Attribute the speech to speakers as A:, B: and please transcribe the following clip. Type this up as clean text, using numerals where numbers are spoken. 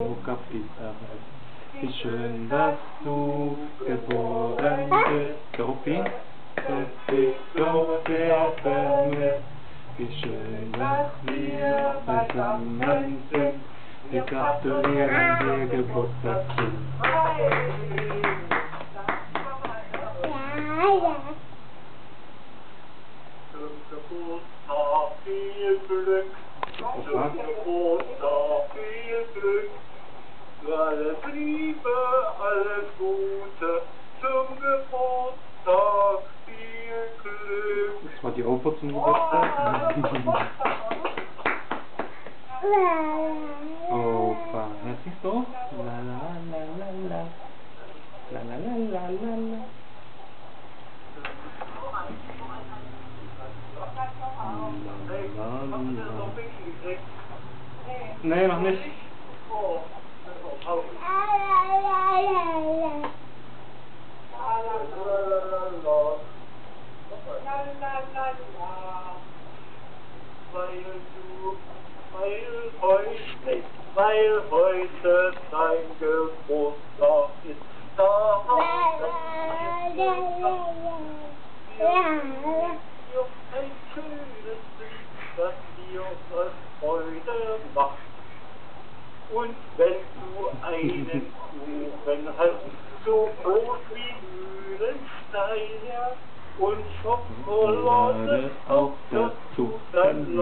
A: Kapitän, wie schön, dass du geboren bist, Sophie, dass dich Gott erbarmet. Wie schön, dass wir beisammen sind, wir gratulieren dir Geburtstagskind.
B: Zum Geburtstag viel Glück, zum Geburtstag viel Glück, alles Liebe, alles Gute, zum Geburtstag viel Glück.
A: Das war die Oper zum Geburtstag. Opa, ja, siehst du? La la la la la. La la la la la la. Nee, noch nicht.
B: Weil heute dein Geburtstag ist, da hast du ein schönes Lied, das dir Freude macht. Und wenn du einen Kuchen hast, so groß wie Mühlenstein und Schokolade auch dazu, dann